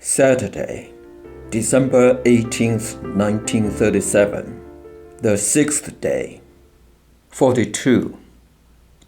Saturday, December 18th, 1937, the sixth day. 42,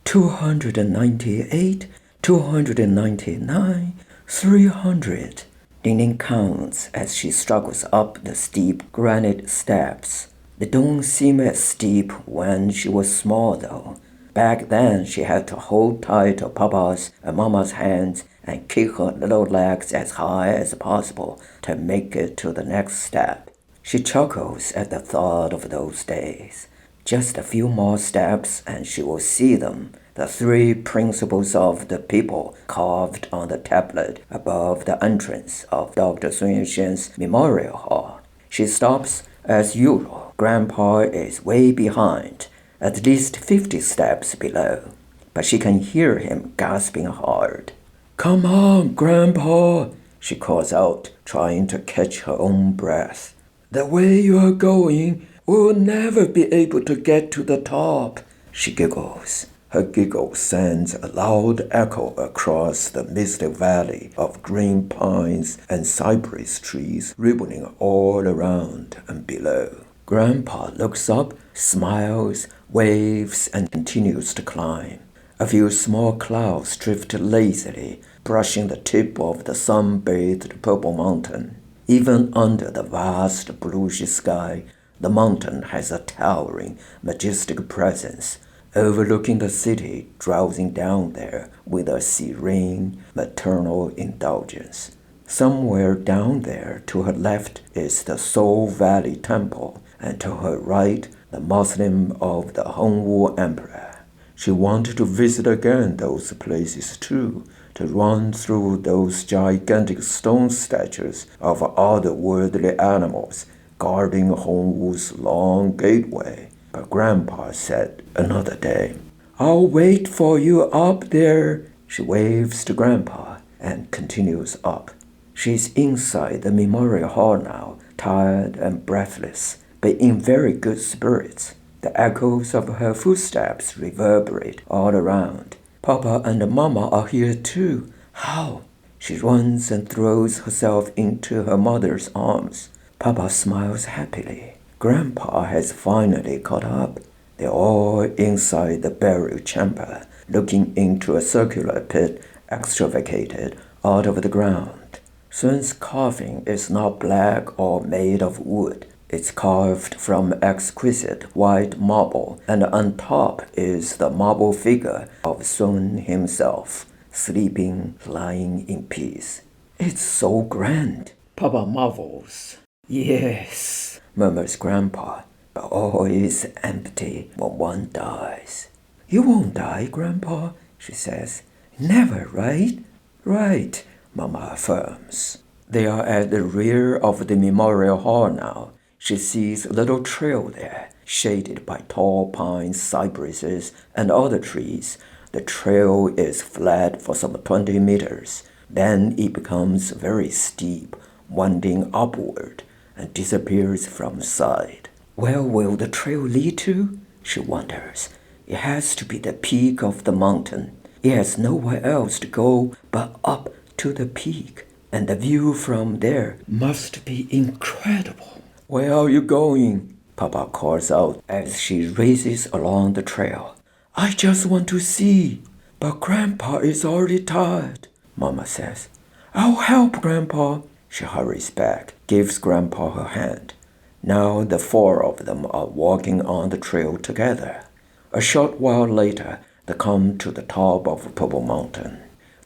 298, 299, 300. Ningning counts as she struggles up the steep granite steps. They don't seem as steep when she was small, though. Back then, she had to hold tight to Papa's and Mama's hands and kick her little legs as high as possible to make it to the next step. She chuckles at the thought of those days. Just a few more steps and she will see them, the three principles of the people carved on the tablet above the entrance of Dr. Sun Yat-sen's memorial hall. She stops as usual. Grandpa is way behind, at least 50 steps below, but she can hear him gasping hard. "Come on, Grandpa," she calls out, trying to catch her own breath. "The way you are going, we'll never be able to get to the top." She giggles. Her giggle sends a loud echo across the misty valley of green pines and cypress trees ribboning all around and below. Grandpa looks up, smiles, waves, and continues to climb. A few small clouds drift lazily, brushing the tip of the sun-bathed purple mountain. Even under the vast bluish sky, the mountain has a towering, majestic presence, overlooking the city, drowsing down there with a serene, maternal indulgence. Somewhere down there to her left is the Seoul Valley Temple, and to her right, the mausoleum of the Hongwu Emperor. She wanted to visit again those places too, to run through those gigantic stone statues of otherworldly animals guarding Hongwu's long gateway. But Grandpa said another day. "I'll wait for you up there." She waves to Grandpa and continues up. She's inside the memorial hall now, tired and breathless, but in very good spirits. The echoes of her footsteps reverberate all around. "Papa and Mama are here too. How?" She runs and throws herself into her mother's arms. Papa smiles happily. Grandpa has finally caught up. They're all inside the burial chamber, looking into a circular pit excavated out of the ground. Sun's coffin is not black or made of wood. It's carved from exquisite white marble, and on top is the marble figure of Sun himself, sleeping, lying in peace. "It's so grand," Papa marvels. "Yes," murmurs Grandpa, "but all is empty when one dies." "You won't die, Grandpa," she says. "Never, right?" "Right," Mama affirms. They are at the rear of the memorial hall now. She sees a little trail there, shaded by tall pines, cypresses, and other trees. The trail is flat for some 20 meters. Then it becomes very steep, winding upward, and disappears from sight. Where will the trail lead to? She wonders. It has to be the peak of the mountain. It has nowhere else to go but up to the peak, and the view from there must be incredible. "Where are you going?" Papa calls out as she races along the trail. "I just want to see." "But Grandpa is already tired," Mama says. "I'll help Grandpa." She hurries back, gives Grandpa her hand. Now the four of them are walking on the trail together. A short while later, they come to the top of Purple Mountain.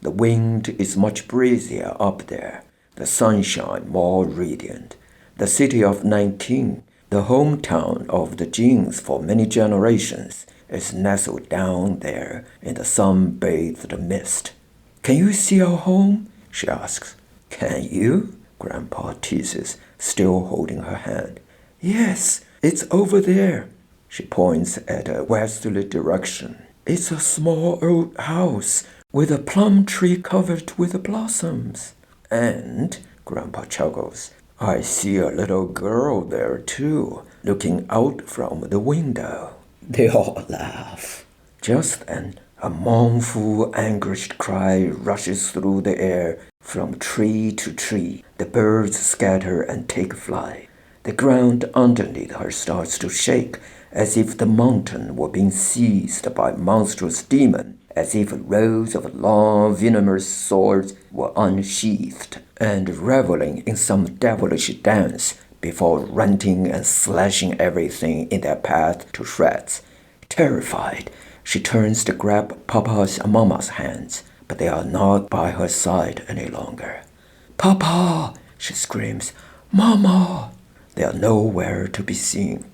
The wind is much breezier up there, the sunshine more radiant. The city of Ningning, the hometown of the Jins for many generations, is nestled down there in the sun-bathed mist. "Can you see our home?" she asks. "Can you?" Grandpa teases, still holding her hand. "Yes, it's over there." She points at a westerly direction. "It's a small old house with a plum tree covered with blossoms." "And," Grandpa chuckles, "I see a little girl there too, looking out from the window." They all laugh. Just then, A mournful, anguished cry rushes through the air from tree to tree. The birds scatter and take flight. The ground underneath her starts to shake, as if the mountain were being seized by a monstrous demon, as if rows of long, venomous swords were unsheathed and reveling in some devilish dance before rending and slashing everything in their path to shreds. Terrified, she turns to grab Papa's and Mama's hands, but they are not by her side any longer. Papa! She screams. Mama! They are nowhere to be seen.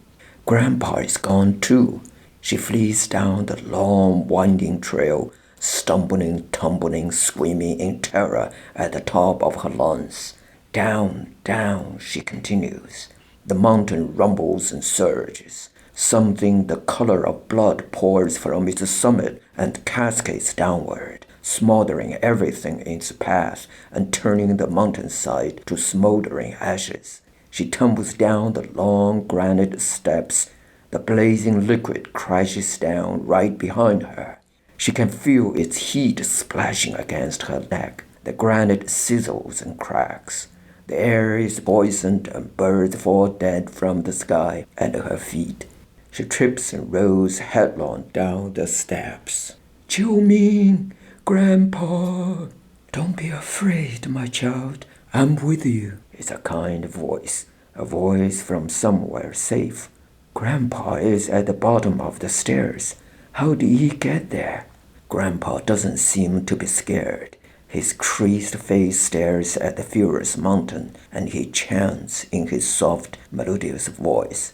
Grandpa is gone too. She flees down the long, winding trail, stumbling, tumbling, screaming in terror at the top of her lungs. Down, down, she continues. The mountain rumbles and surges. Something the color of blood pours from its summit and cascades downward, smothering everything in its path and turning the mountainside to smoldering ashes. She tumbles down the long granite steps. The blazing liquid crashes down right behind her. She can feel its heat splashing against her neck. The granite sizzles and cracks. The air is poisoned and birds fall dead from the sky at her feet. She trips and rolls headlong down the steps. Jiuming, Grandpa! Don't be afraid, my child. I'm with you. It's a kind voice, a voice from somewhere safe. Grandpa is at the bottom of the stairs. How did he get there? Grandpa doesn't seem to be scared. His creased face stares at the furious mountain, and he chants in his soft, melodious voice.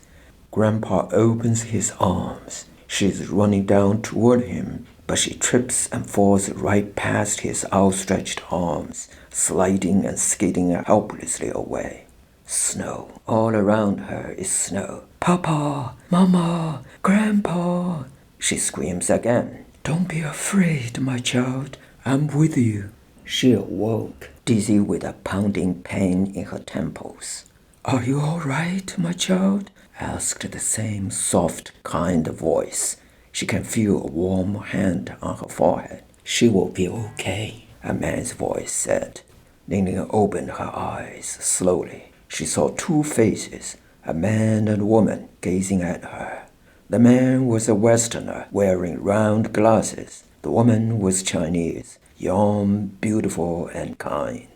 Grandpa opens his arms. She's running down toward him, but she trips and falls right past his outstretched arms, sliding and skidding helplessly away. Snow. All around her is snow. Papa! Mama! Grandpa! She screams again. Don't be afraid, my child. I'm with you. She awoke, dizzy with a pounding pain in her temples. Are you all right, my child? Asked the same soft, kind voice. She can feel a warm hand on her forehead. She will be okay, a man's voice said. Ningning opened her eyes slowly. She saw two faces, a man and a woman, gazing at her. The man was a Westerner wearing round glasses. The woman was Chinese, young, beautiful, and kind.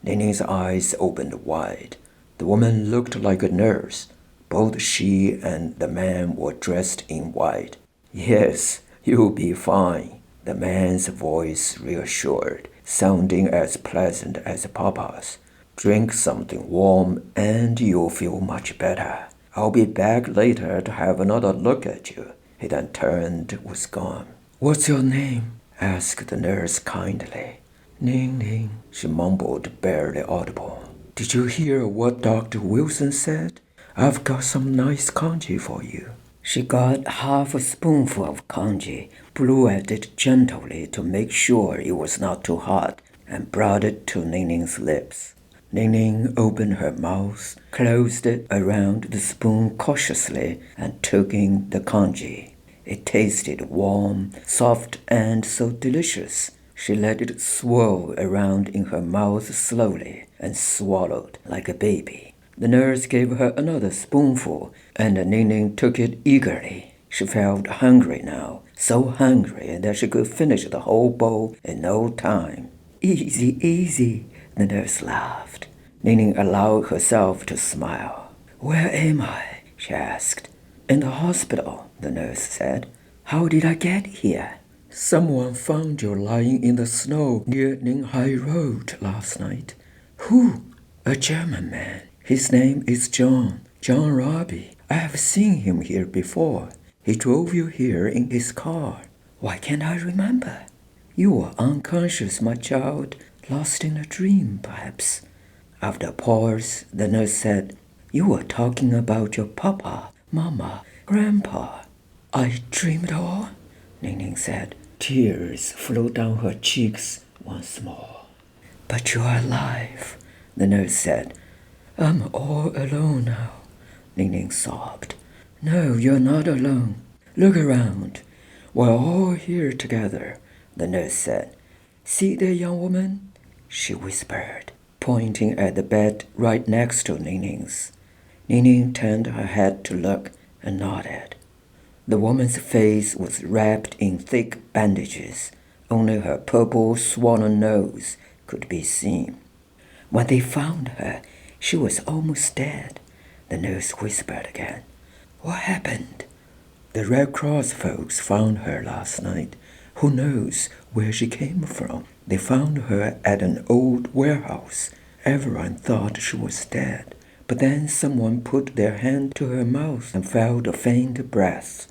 Ningning's eyes opened wide. The woman looked like a nurse. Both she and the man were dressed in white. Yes, you'll be fine, the man's voice reassured, sounding as pleasant as Papa's. Drink something warm and you'll feel much better. I'll be back later to have another look at you. He then turned, was gone. What's your name? Asked the nurse kindly. Ningning, she mumbled, barely audible. Did you hear what Dr. Wilson said? I've got some nice congee for you. She got half a spoonful of congee, blew at it gently to make sure it was not too hot, and brought it to Ningning's lips. Ningning opened her mouth, closed it around the spoon cautiously, and took in the congee. It tasted warm, soft, and so delicious. She let it swirl around in her mouth slowly and swallowed like a baby. The nurse gave her another spoonful, and Ningning took it eagerly. She felt hungry now, so hungry that she could finish the whole bowl in no time. Easy, easy, the nurse laughed. Ningning allowed herself to smile. Where am I? She asked. In the hospital, the nurse said. How did I get here? Someone found you lying in the snow near Ninghai Road last night. Who? A German man. His name is John Robbie. I have seen him here before. He drove you here in his car. Why can't I remember? You were unconscious, my child, lost in a dream, perhaps. After a pause, the nurse said, You were talking about your papa, mama, grandpa. I dreamed all, Ningning said. Tears flowed down her cheeks once more. But you are alive, the nurse said. I'm all alone now, Ningning sobbed. No, you're not alone. Look around. We're all here together, the nurse said. See there, young woman, she whispered, pointing at the bed right next to Ningning's. Ningning turned her head to look and nodded. The woman's face was wrapped in thick bandages. Only her purple swollen nose could be seen. When they found her, she was almost dead, the nurse whispered again. What happened? The Red Cross folks found her last night. Who knows where she came from? They found her at an old warehouse. Everyone thought she was dead. But then someone put their hand to her mouth and felt a faint breath.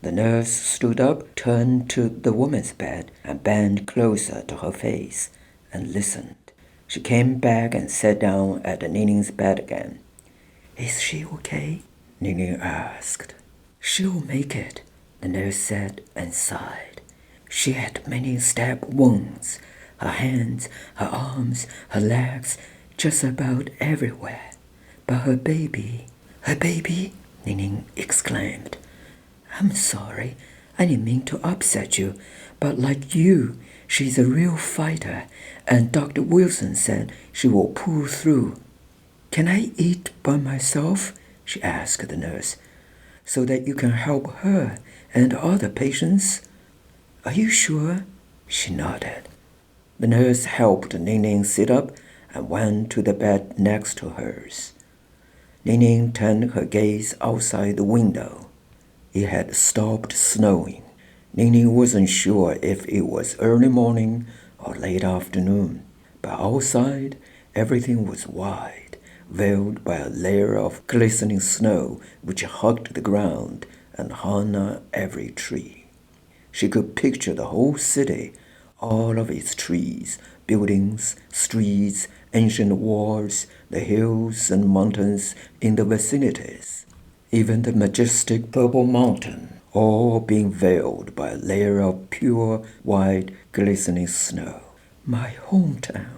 The nurse stood up, turned to the woman's bed, and bent closer to her face and listened. She came back and sat down at Ningning's bed again. Is she okay? Ningning asked. She'll make it, the nurse said and sighed. She had many stab wounds. Her hands, her arms, her legs, just about everywhere. But her baby, Ningning exclaimed. I'm sorry, I didn't mean to upset you, but like you, she's a real fighter, and Dr. Wilson said she will pull through. Can I eat by myself? She asked the nurse, so that you can help her and other patients. Are you sure? She nodded. The nurse helped Ningning sit up and went to the bed next to hers. Ningning turned her gaze outside the window. It had stopped snowing. Ningning wasn't sure if it was early morning or late afternoon, but outside everything was white, veiled by a layer of glistening snow which hugged the ground and hung on every tree. She could picture the whole city, all of its trees, buildings, streets, ancient walls, the hills and mountains in the vicinities, even the majestic purple mountain, all being veiled by a layer of pure, white, glistening snow. My hometown.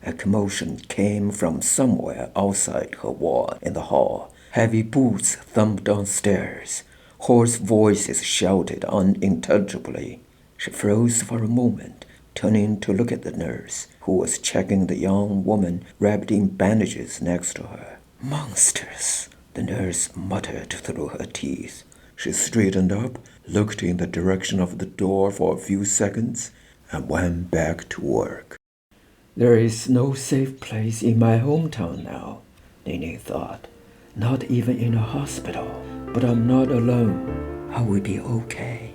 A commotion came from somewhere outside her wall in the hall. Heavy boots thumped downstairs. Hoarse voices shouted unintelligibly. She froze for a moment, turning to look at the nurse, who was checking the young woman wrapped in bandages next to her. Monsters, the nurse muttered through her teeth. She straightened up, looked in the direction of the door for a few seconds, and went back to work. There is no safe place in my hometown now, Ningning thought. Not even in a hospital. But I'm not alone. I will be okay.